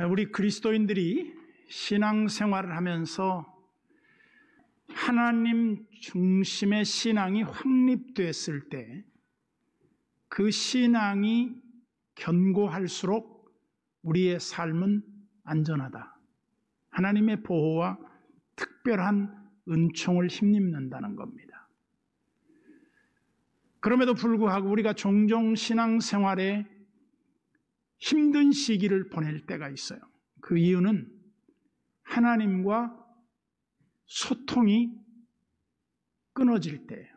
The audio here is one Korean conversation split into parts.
우리 그리스도인들이 신앙생활을 하면서 하나님 중심의 신앙이 확립됐을 때 그 신앙이 견고할수록 우리의 삶은 안전하다. 하나님의 보호와 특별한 은총을 힘입는다는 겁니다. 그럼에도 불구하고 우리가 종종 신앙생활에 힘든 시기를 보낼 때가 있어요. 그 이유는 하나님과 소통이 끊어질 때예요.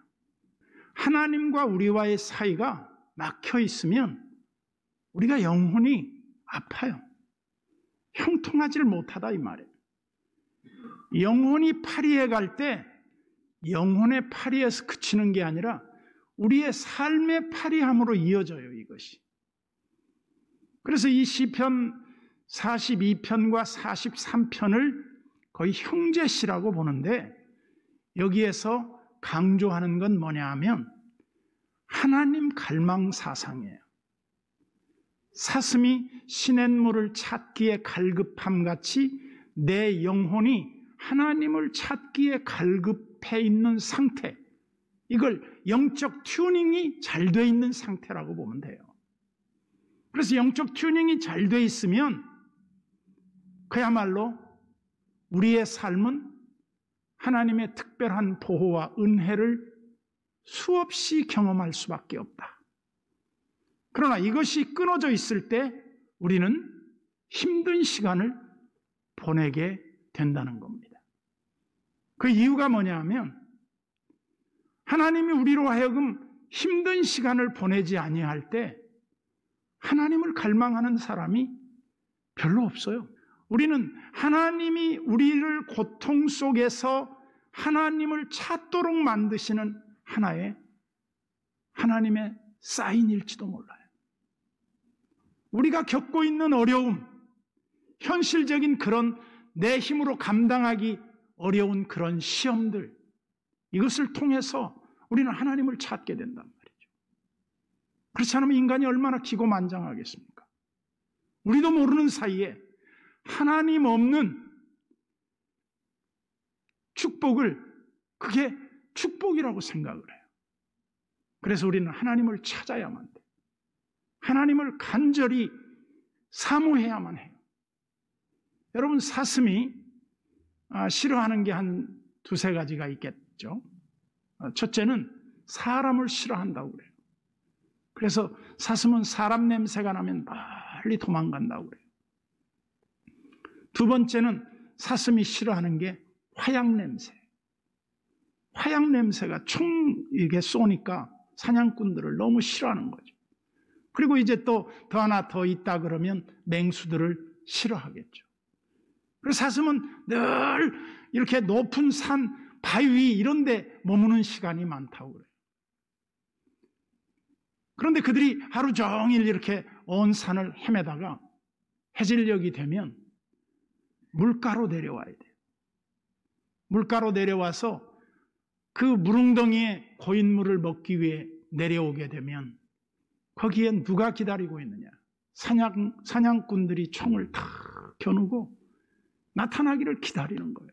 하나님과 우리와의 사이가 막혀 있으면 우리가 영혼이 아파요. 형통하지를 못하다 이 말이에요. 영혼이 파리에 갈 때 영혼의 파리에서 그치는 게 아니라 우리의 삶의 파리함으로 이어져요, 이것이. 그래서 이 시편 42편과 43편을 거의 형제시라고 보는데 여기에서 강조하는 건 뭐냐 하면 하나님 갈망 사상이에요. 사슴이 시냇물을 찾기에 갈급함 같이 내 영혼이 하나님을 찾기에 갈급해 있는 상태, 이걸 영적 튜닝이 잘 돼 있는 상태라고 보면 돼요. 그래서 영적 튜닝이 잘 돼 있으면 그야말로 우리의 삶은 하나님의 특별한 보호와 은혜를 수없이 경험할 수밖에 없다. 그러나 이것이 끊어져 있을 때 우리는 힘든 시간을 보내게 된다는 겁니다. 그 이유가 뭐냐 하면 하나님이 우리로 하여금 힘든 시간을 보내지 아니할 때 하나님을 갈망하는 사람이 별로 없어요. 우리는 하나님이 우리를 고통 속에서 하나님을 찾도록 만드시는 하나의 하나님의 사인일지도 몰라요. 우리가 겪고 있는 어려움, 현실적인 그런 내 힘으로 감당하기 어려운 그런 시험들, 이것을 통해서 우리는 하나님을 찾게 된단 말이죠. 그렇지 않으면 인간이 얼마나 기고만장하겠습니까? 우리도 모르는 사이에 하나님 없는 축복을 그게 축복이라고 생각을 해요. 그래서 우리는 하나님을 찾아야만 돼요. 하나님을 간절히 사모해야만 해요. 여러분, 사슴이 싫어하는 게 한 두세 가지가 있겠죠. 첫째는 사람을 싫어한다고 그래요. 그래서 사슴은 사람 냄새가 나면 빨리 도망간다고 그래요. 두 번째는 사슴이 싫어하는 게 화약 냄새. 화약 냄새가 이게 쏘니까 사냥꾼들을 너무 싫어하는 거죠. 그리고 이제 또 더 하나 더 있다 그러면 맹수들을 싫어하겠죠. 그래서 사슴은 늘 이렇게 높은 산, 바위 이런 데 머무는 시간이 많다고 그래요. 그런데 그들이 하루 종일 이렇게 온 산을 헤매다가 해질녘이 되면 물가로 내려와야 돼요. 물가로 내려와서 그 물웅덩이에 고인 물을 먹기 위해 내려오게 되면 거기에 누가 기다리고 있느냐? 사냥꾼들이 총을 다 겨누고 나타나기를 기다리는 거예요.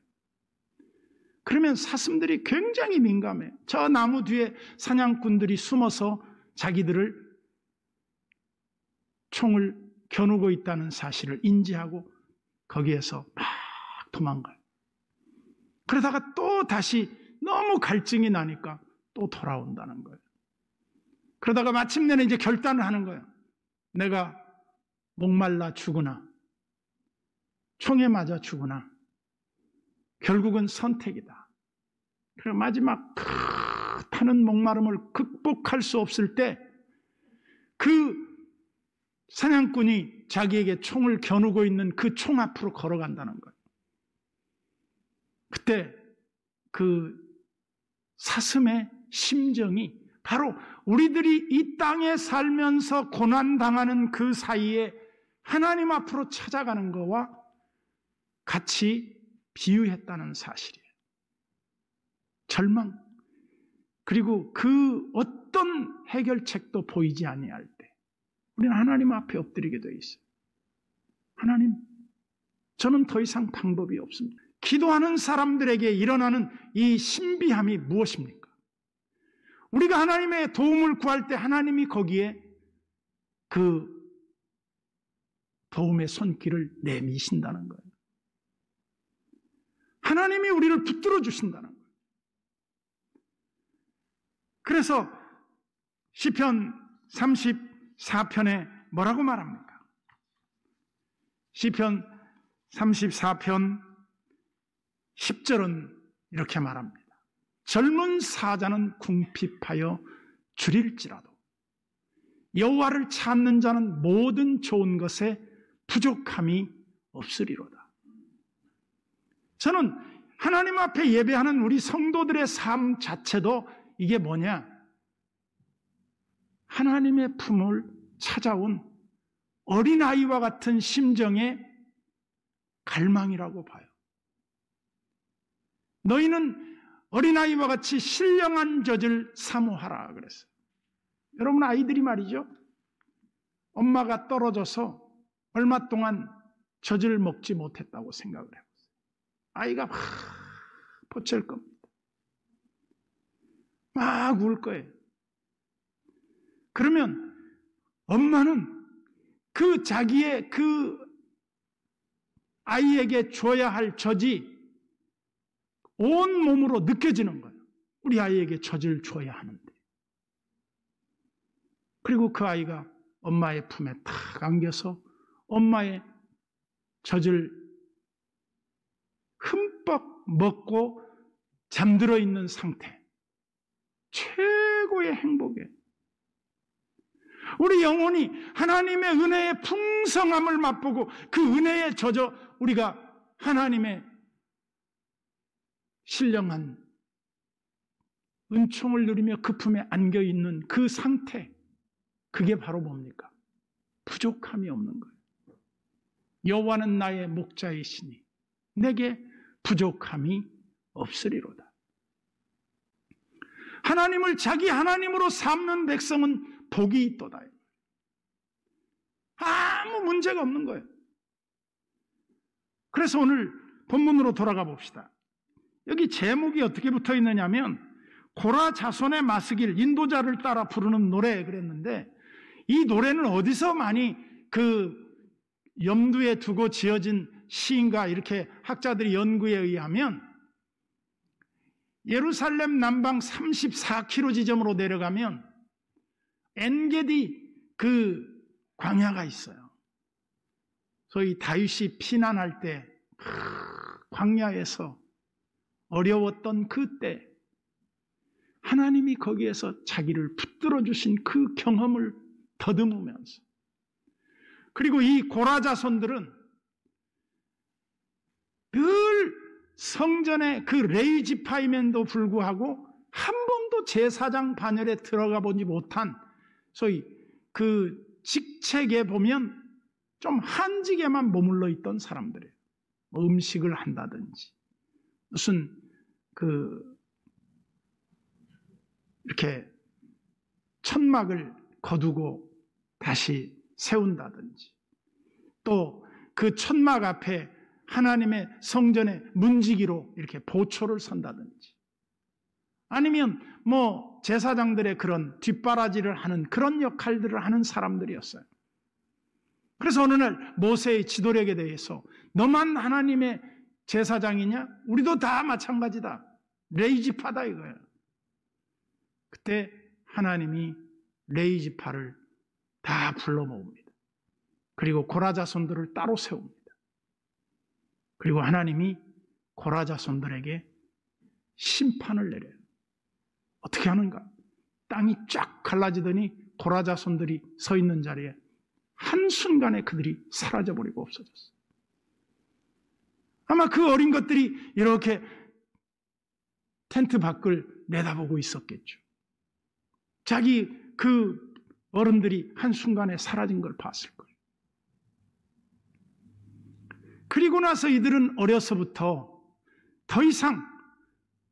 그러면 사슴들이 굉장히 민감해요. 저 나무 뒤에 사냥꾼들이 숨어서 자기들을 총을 겨누고 있다는 사실을 인지하고 거기에서 막 도망가요. 그러다가 또 다시 너무 갈증이 나니까 또 돌아온다는 거예요. 그러다가 마침내는 이제 결단을 하는 거예요. 내가 목말라 죽으나 총에 맞아 죽으나 결국은 선택이다. 그리고 마지막 타는 목마름을 극복할 수 없을 때 그 사냥꾼이 자기에게 총을 겨누고 있는 그 총 앞으로 걸어간다는 거예요. 그때 그 사슴의 심정이 바로 우리들이 이 땅에 살면서 고난당하는 그 사이에 하나님 앞으로 찾아가는 것과 같이 비유했다는 사실이에요. 절망, 그리고 그 어떤 해결책도 보이지 아니할 때 우리는 하나님 앞에 엎드리게 되어 있어요. 하나님, 저는 더 이상 방법이 없습니다. 기도하는 사람들에게 일어나는 이 신비함이 무엇입니까? 우리가 하나님의 도움을 구할 때 하나님이 거기에 그 도움의 손길을 내미신다는 거예요. 하나님이 우리를 붙들어 주신다는 거예요. 그래서 시편 34편에 뭐라고 말합니까? 시편 34편 10절은 이렇게 말합니다. 젊은 사자는 궁핍하여 줄일지라도 여호와를 찾는 자는 모든 좋은 것에 부족함이 없으리로다. 저는 하나님 앞에 예배하는 우리 성도들의 삶 자체도 이게 뭐냐? 하나님의 품을 찾아온 어린아이와 같은 심정의 갈망이라고 봐요. 너희는 어린아이와 같이 신령한 젖을 사모하라 그랬어요. 여러분, 아이들이 말이죠, 엄마가 떨어져서 얼마 동안 젖을 먹지 못했다고 생각을 해보세요. 아이가 막 보챌 겁니다. 막 울 거예요. 그러면 엄마는 그 자기의 그 아이에게 줘야 할 젖이 온 몸으로 느껴지는 거예요. 우리 아이에게 젖을 줘야 하는데. 그리고 그 아이가 엄마의 품에 탁 안겨서 엄마의 젖을 흠뻑 먹고 잠들어 있는 상태. 최고의 행복이에요. 우리 영혼이 하나님의 은혜의 풍성함을 맛보고 그 은혜에 젖어 우리가 하나님의 신령한 은총을 누리며 그 품에 안겨 있는 그 상태, 그게 바로 뭡니까? 부족함이 없는 거예요. 여호와는 나의 목자이시니 내게 부족함이 없으리로다. 하나님을 자기 하나님으로 삼는 백성은 복이 있도다. 아무 문제가 없는 거예요. 그래서 오늘 본문으로 돌아가 봅시다. 여기 제목이 어떻게 붙어 있느냐면 고라 자손의 마스길, 인도자를 따라 부르는 노래 그랬는데, 이 노래는 어디서 많이 염두에 두고 지어진 시인가 이렇게 학자들이 연구에 의하면 예루살렘 남방 34km 지점으로 내려가면 엔게디 그 광야가 있어요. 소위 다윗이 피난할 때 광야에서 어려웠던 그때 하나님이 거기에서 자기를 붙들어 주신 그 경험을 더듬으면서, 그리고 이 고라 자손들은 늘 성전의 그 레위 지파임에도 불구하고 한 번도 제사장 반열에 들어가 보지 못한, 소위 그 직책에 보면 좀 한직에만 머물러 있던 사람들이에요. 뭐 음식을 한다든지 무슨 이렇게 천막을 거두고 다시 세운다든지, 또 그 천막 앞에 하나님의 성전의 문지기로 이렇게 보초를 선다든지, 아니면 뭐 제사장들의 그런 뒷바라지를 하는 그런 역할들을 하는 사람들이었어요. 그래서 어느 날 모세의 지도력에 대해서 너만 하나님의 제사장이냐? 우리도 다 마찬가지다. 레위지파다 이거예요. 그때 하나님이 레위지파를 다 불러 모읍니다. 그리고 고라 자손들을 따로 세웁니다. 그리고 하나님이 고라 자손들에게 심판을 내려요. 어떻게 하는가? 땅이 쫙 갈라지더니 고라 자손들이 서 있는 자리에 한순간에 그들이 사라져버리고 없어졌어요. 아마 그 어린 것들이 이렇게 텐트 밖을 내다보고 있었겠죠. 자기 그 어른들이 한순간에 사라진 걸 봤을 거예요. 그리고 나서 이들은 어려서부터 더 이상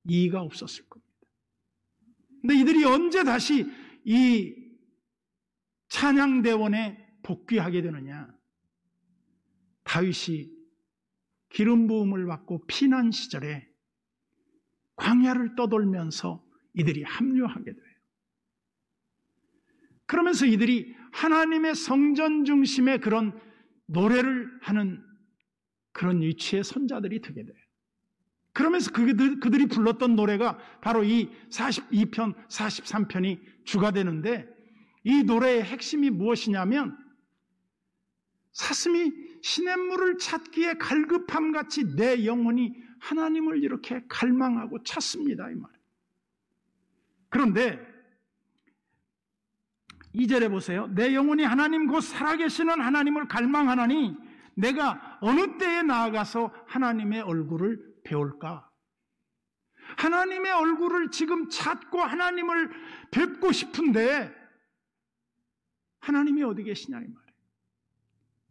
이의가 없었을 겁니다. 근데 이들이 언제 다시 이 찬양대원에 복귀하게 되느냐? 다윗이 기름 부음을 받고 피난 시절에 광야를 떠돌면서 이들이 합류하게 돼요. 그러면서 이들이 하나님의 성전 중심의 그런 노래를 하는 그런 위치의 선자들이 되게 돼요. 그러면서 그들이 불렀던 노래가 바로 이 42편, 43편이 주가 되는데, 이 노래의 핵심이 무엇이냐면 사슴이 시냇물을 찾기에 갈급함같이 내 영혼이 하나님을 이렇게 갈망하고 찾습니다, 이 말이에요. 그런데 2절에 보세요. 내 영혼이 하나님 곧 살아계시는 하나님을 갈망하나니 내가 어느 때에 나아가서 하나님의 얼굴을 배울까? 하나님의 얼굴을 지금 찾고 하나님을 뵙고 싶은데 하나님이 어디 계시냐 이 말이에요.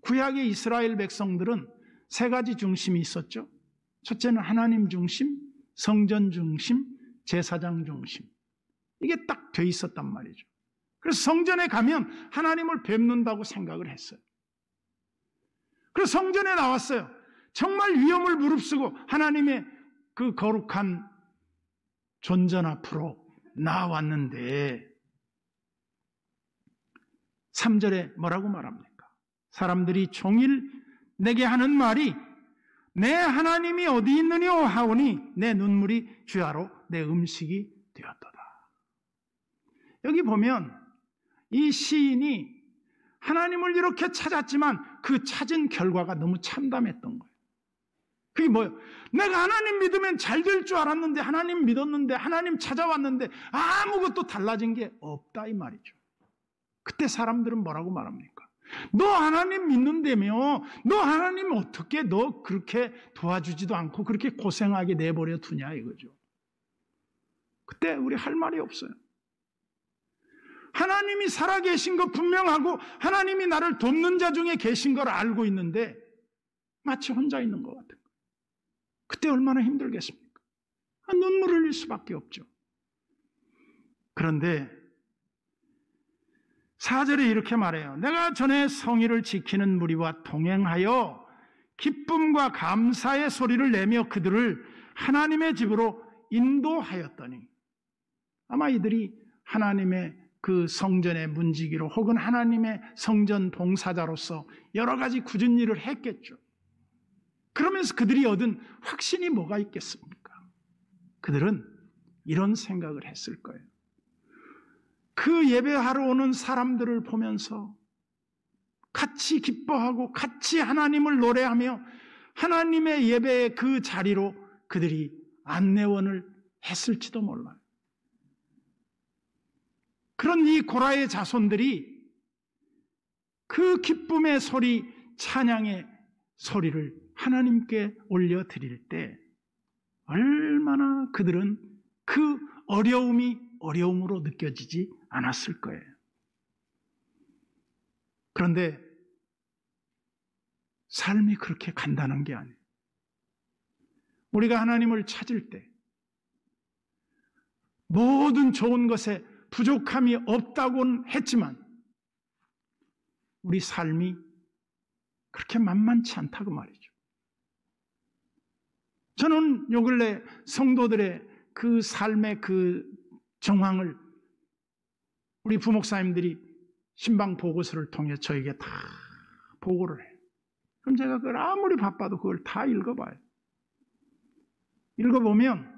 구약의 이스라엘 백성들은 세 가지 중심이 있었죠. 첫째는 하나님 중심, 성전 중심, 제사장 중심. 이게 딱 돼 있었단 말이죠. 그래서 성전에 가면 하나님을 뵙는다고 생각을 했어요. 그래서 성전에 나왔어요. 정말 위험을 무릅쓰고 하나님의 그 거룩한 존전 앞으로 나왔는데 3절에 뭐라고 말합니까? 사람들이 종일 내게 하는 말이 내 하나님이 어디 있느냐 하오니 내 눈물이 주야로 내 음식이 되었도다. 여기 보면 이 시인이 하나님을 이렇게 찾았지만 그 찾은 결과가 너무 참담했던 거예요. 그게 뭐예요? 내가 하나님 믿으면 잘 될 줄 알았는데, 하나님 믿었는데, 하나님 찾아왔는데 아무것도 달라진 게 없다 이 말이죠. 그때 사람들은 뭐라고 말합니까? 너 하나님 믿는다며, 너 하나님 어떻게 너 그렇게 도와주지도 않고 그렇게 고생하게 내버려 두냐 이거죠. 그때 우리 할 말이 없어요. 하나님이 살아계신 거 분명하고 하나님이 나를 돕는 자 중에 계신 걸 알고 있는데 마치 혼자 있는 것 같은 거예요. 그때 얼마나 힘들겠습니까? 눈물을 흘릴 수밖에 없죠. 그런데 4절에 이렇게 말해요. 내가 전에 성의를 지키는 무리와 동행하여 기쁨과 감사의 소리를 내며 그들을 하나님의 집으로 인도하였더니, 아마 이들이 하나님의 그 성전의 문지기로 혹은 하나님의 성전 봉사자로서 여러 가지 굳은 일을 했겠죠. 그러면서 그들이 얻은 확신이 뭐가 있겠습니까? 그들은 이런 생각을 했을 거예요. 그 예배하러 오는 사람들을 보면서 같이 기뻐하고 같이 하나님을 노래하며 하나님의 예배의 그 자리로 그들이 안내원을 했을지도 몰라요. 그런 이 고라의 자손들이 그 기쁨의 소리, 찬양의 소리를 하나님께 올려드릴 때 얼마나 그들은 그 어려움이 어려움으로 느껴지지 않았을 거예요. 그런데 삶이 그렇게 간단한 게 아니에요. 우리가 하나님을 찾을 때 모든 좋은 것에 부족함이 없다고는 했지만 우리 삶이 그렇게 만만치 않다고 말이죠. 저는 요 근래 성도들의 그 삶의 그 정황을 우리 부목사님들이 신방 보고서를 통해 저에게 다 보고를 해요. 그럼 제가 그걸 아무리 바빠도 그걸 다 읽어봐요. 읽어보면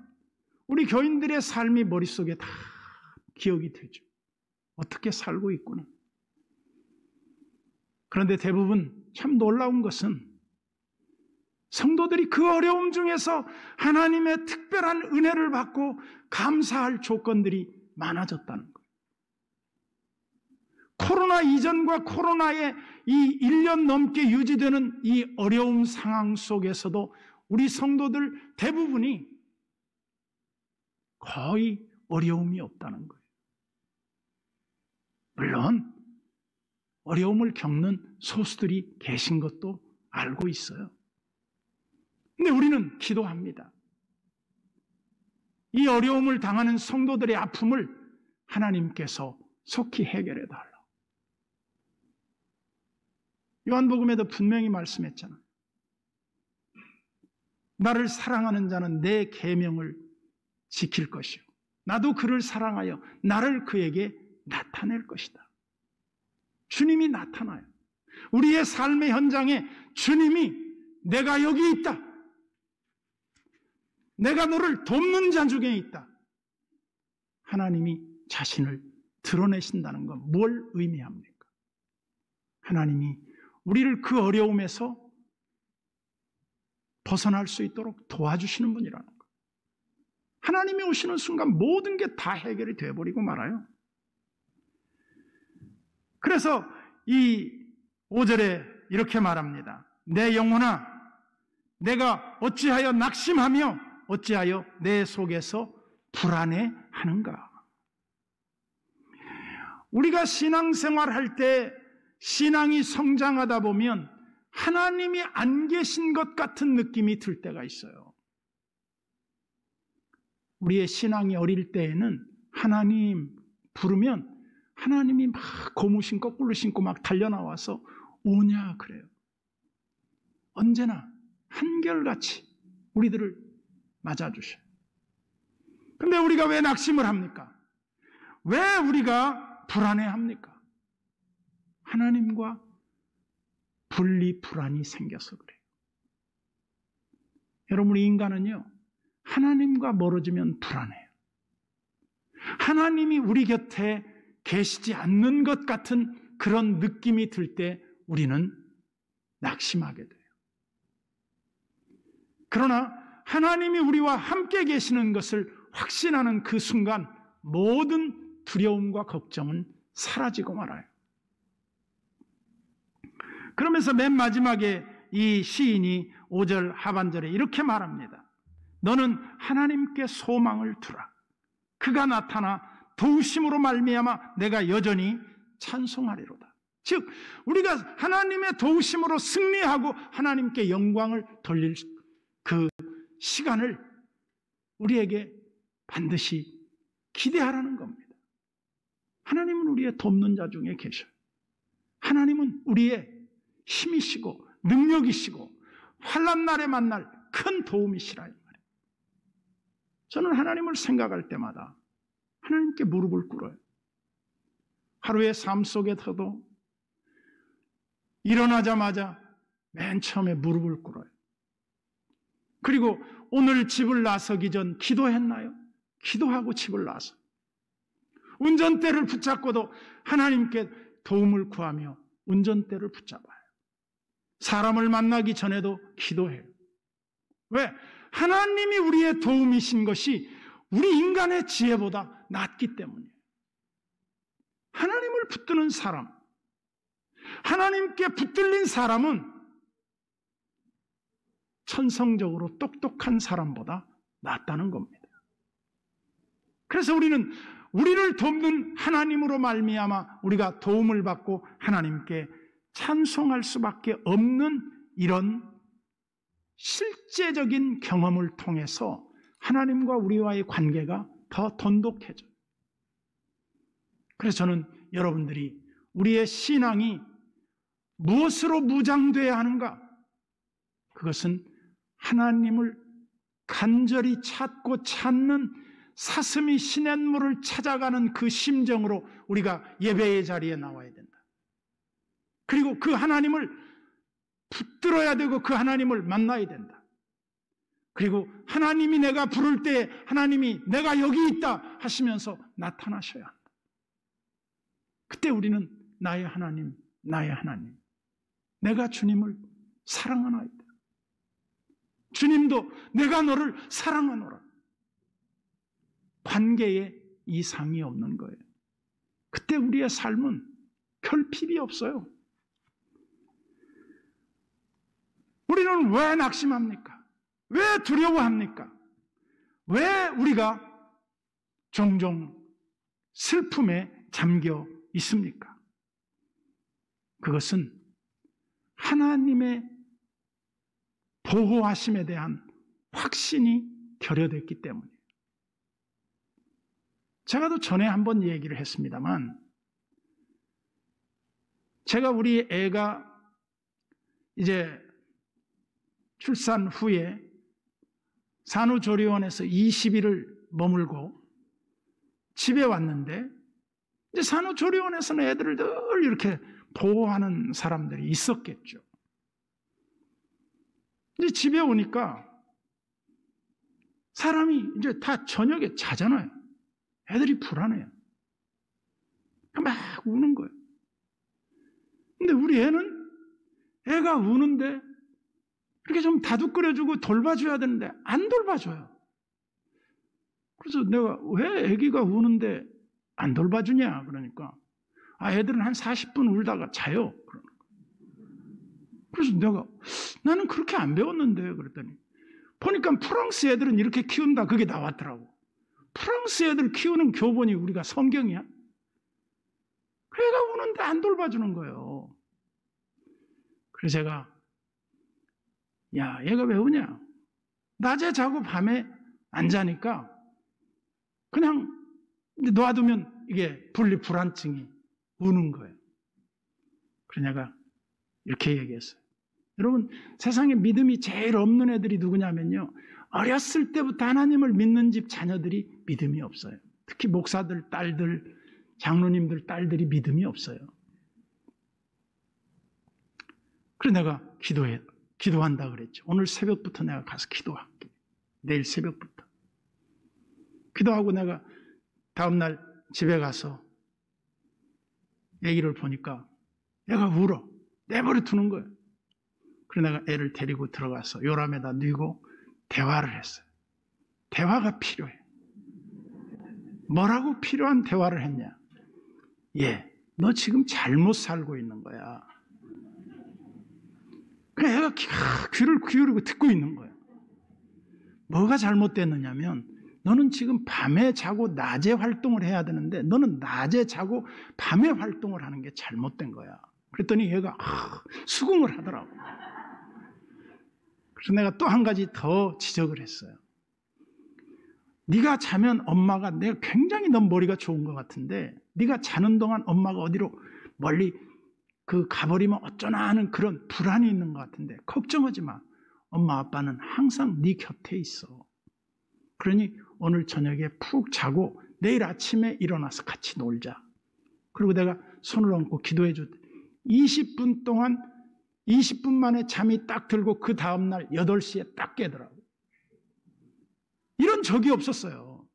우리 교인들의 삶이 머릿속에 다 기억이 되죠. 어떻게 살고 있구나. 그런데 대부분 참 놀라운 것은 성도들이 그 어려움 중에서 하나님의 특별한 은혜를 받고 감사할 조건들이 많아졌다는 거예요. 코로나 이전과 코로나의 이 1년 넘게 유지되는 이 어려운 상황 속에서도 우리 성도들 대부분이 거의 어려움이 없다는 거예요. 물론 어려움을 겪는 소수들이 계신 것도 알고 있어요. 근데 우리는 기도합니다. 이 어려움을 당하는 성도들의 아픔을 하나님께서 속히 해결해 달라. 요한복음에도 분명히 말씀했잖아요. 나를 사랑하는 자는 내 계명을 지킬 것이요 나도 그를 사랑하여 나를 그에게 나타낼 것이다. 주님이 나타나요. 우리의 삶의 현장에 주님이 내가 여기 있다. 내가 너를 돕는 자 중에 있다. 하나님이 자신을 드러내신다는 건 뭘 의미합니까? 하나님이 우리를 그 어려움에서 벗어날 수 있도록 도와주시는 분이라는 것. 하나님이 오시는 순간 모든 게 다 해결이 되어버리고 말아요. 그래서 이 5절에 이렇게 말합니다. 내 영혼아, 내가 어찌하여 낙심하며 어찌하여 내 속에서 불안해하는가? 우리가 신앙생활할 때 신앙이 성장하다 보면 하나님이 안 계신 것 같은 느낌이 들 때가 있어요. 우리의 신앙이 어릴 때에는 하나님 부르면 하나님이 막 고무 신고 꿀로 신고 막 달려나와서 오냐 그래요. 언제나 한결같이 우리들을 맞아주셔요. 근데 우리가 왜 낙심을 합니까? 왜 우리가 불안해합니까? 하나님과 분리 불안이 생겨서 그래요. 여러분, 우리 인간은요, 하나님과 멀어지면 불안해요. 하나님이 우리 곁에 계시지 않는 것 같은 그런 느낌이 들 때 우리는 낙심하게 돼요. 그러나 하나님이 우리와 함께 계시는 것을 확신하는 그 순간 모든 두려움과 걱정은 사라지고 말아요. 그러면서 맨 마지막에 이 시인이 5절 하반절에 이렇게 말합니다. 너는 하나님께 소망을 두라. 그가 나타나 도우심으로 말미암아 내가 여전히 찬송하리로다. 즉 우리가 하나님의 도우심으로 승리하고 하나님께 영광을 돌릴 그 시간을 우리에게 반드시 기대하라는 겁니다. 하나님은 우리의 돕는 자 중에 계셔요. 하나님은 우리의 힘이시고 능력이시고 환난 날에 만날 큰 도움이시라 이 말이에요. 저는 하나님을 생각할 때마다 하나님께 무릎을 꿇어요. 하루의 삶 속에서도 일어나자마자 맨 처음에 무릎을 꿇어요. 그리고 오늘 집을 나서기 전 기도했나요? 기도하고 집을 나서 운전대를 붙잡고도 하나님께 도움을 구하며 운전대를 붙잡아요. 사람을 만나기 전에도 기도해요. 왜? 하나님이 우리의 도움이신 것이 우리 인간의 지혜보다 낫기 때문이에요. 하나님을 붙드는 사람, 하나님께 붙들린 사람은 천성적으로 똑똑한 사람보다 낫다는 겁니다. 그래서 우리는 우리를 돕는 하나님으로 말미암아 우리가 도움을 받고 하나님께 찬송할 수밖에 없는 이런 실제적인 경험을 통해서 하나님과 우리와의 관계가 더 돈독해져요. 그래서 저는 여러분들이 우리의 신앙이 무엇으로 무장되어야 하는가? 그것은 하나님을 간절히 찾고 찾는 사슴이 시냇물을 찾아가는 그 심정으로 우리가 예배의 자리에 나와야 된다. 그리고 그 하나님을 붙들어야 되고 그 하나님을 만나야 된다. 그리고 하나님이 내가 부를 때 하나님이 내가 여기 있다 하시면서 나타나셔야 한다. 그때 우리는 나의 하나님, 나의 하나님, 내가 주님을 사랑하나이다. 주님도 내가 너를 사랑하노라. 관계에 이상이 없는 거예요. 그때 우리의 삶은 결핍이 없어요. 우리는 왜 낙심합니까? 왜 두려워합니까? 왜 우리가 종종 슬픔에 잠겨 있습니까? 그것은 하나님의 보호하심에 대한 확신이 결여됐기 때문이에요. 제가 또 전에 한번 얘기를 했습니다만, 제가 우리 애가 이제 출산 후에 산후조리원에서 20일을 머물고 집에 왔는데 이제 산후조리원에서는 애들을 늘 이렇게 보호하는 사람들이 있었겠죠. 이제 집에 오니까 사람이 이제 다 저녁에 자잖아요. 애들이 불안해요. 막 우는 거예요. 근데 우리 애가 우는데 이렇게 좀 다독거려주고 돌봐줘야 되는데 안 돌봐줘요. 그래서 내가 왜 애기가 우는데 안 돌봐주냐 그러니까 애들은 한 40분 울다가 자요. 그래서 내가 나는 그렇게 안 배웠는데 그랬더니 보니까 프랑스 애들은 이렇게 키운다 그게 나왔더라고. 프랑스 애들 키우는 교본이 우리가 성경이야? 애가 우는데 안 돌봐주는 거예요. 그래서 제가 야 얘가 왜 우냐? 낮에 자고 밤에 안 자니까 그냥 놔두면 이게 분리불안증이 우는 거예요. 그래서 내가 이렇게 얘기했어요. 여러분 세상에 믿음이 제일 없는 애들이 누구냐면요. 어렸을 때부터 하나님을 믿는 집 자녀들이 믿음이 없어요. 특히 목사들 딸들, 장로님들 딸들이 믿음이 없어요. 그래서 내가 기도한다 그랬죠. 오늘 새벽부터 내가 가서 기도할게. 내일 새벽부터. 기도하고 내가 다음날 집에 가서 애기를 보니까 애가 울어. 내버려 두는 거예요. 그래서 내가 애를 데리고 들어가서 요람에다 뉘고 대화를 했어요. 대화가 필요해. 뭐라고 필요한 대화를 했냐? 너 지금 잘못 살고 있는 거야. 그래 애가 귀를 기울이고 듣고 있는 거예요. 뭐가 잘못됐느냐면 너는 지금 밤에 자고 낮에 활동을 해야 되는데 너는 낮에 자고 밤에 활동을 하는 게 잘못된 거야. 그랬더니 얘가 수긍을 하더라고. 그래서 내가 또 한 가지 더 지적을 했어요. 네가 자면 엄마가 내가 굉장히 넌 머리가 좋은 것 같은데 네가 자는 동안 엄마가 어디로 멀리 가버리면 어쩌나 하는 그런 불안이 있는 것 같은데 걱정하지 마. 엄마 아빠는 항상 네 곁에 있어. 그러니 오늘 저녁에 푹 자고 내일 아침에 일어나서 같이 놀자. 그리고 내가 손을 얹고 기도해 줬대. 20분 동안 20분 만에 잠이 딱 들고 그 다음날 8시에 딱 깨더라고요. 이런 적이 없었어요.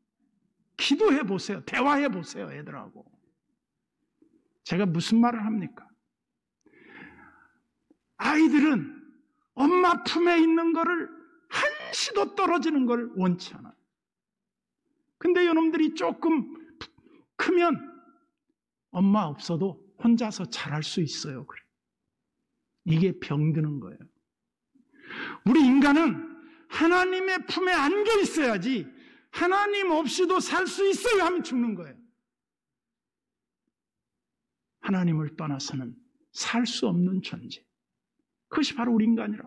기도해 보세요. 대화해 보세요. 애들하고. 제가 무슨 말을 합니까? 아이들은 엄마 품에 있는 거를 한시도 떨어지는 걸 원치 않아요. 근데 이놈들이 조금 크면 엄마 없어도 혼자서 잘할 수 있어요. 그래. 이게 병드는 거예요. 우리 인간은 하나님의 품에 안겨 있어야지 하나님 없이도 살 수 있어요 하면 죽는 거예요. 하나님을 떠나서는 살 수 없는 존재. 그것이 바로 우리 인간이라.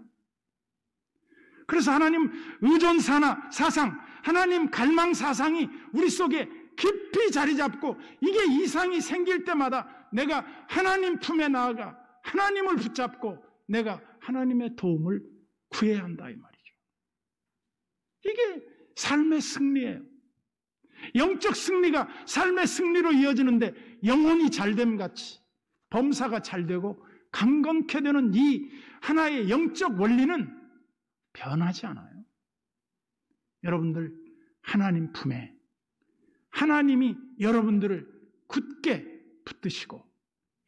그래서 하나님 의존사나 사상, 하나님 갈망 사상이 우리 속에 깊이 자리 잡고 이게 이상이 생길 때마다 내가 하나님 품에 나아가 하나님을 붙잡고 내가 하나님의 도움을 구해야 한다 이 말이죠. 이게 삶의 승리예요. 영적 승리가 삶의 승리로 이어지는데 영혼이 잘됨 같이 범사가 잘되고 강건케 되는 이 하나의 영적 원리는 변하지 않아요. 여러분들 하나님 품에 하나님이 여러분들을 굳게 붙드시고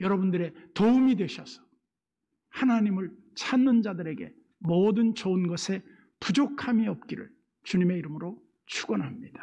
여러분들의 도움이 되셔서 하나님을 찾는 자들에게 모든 좋은 것에 부족함이 없기를 주님의 이름으로 축원합니다.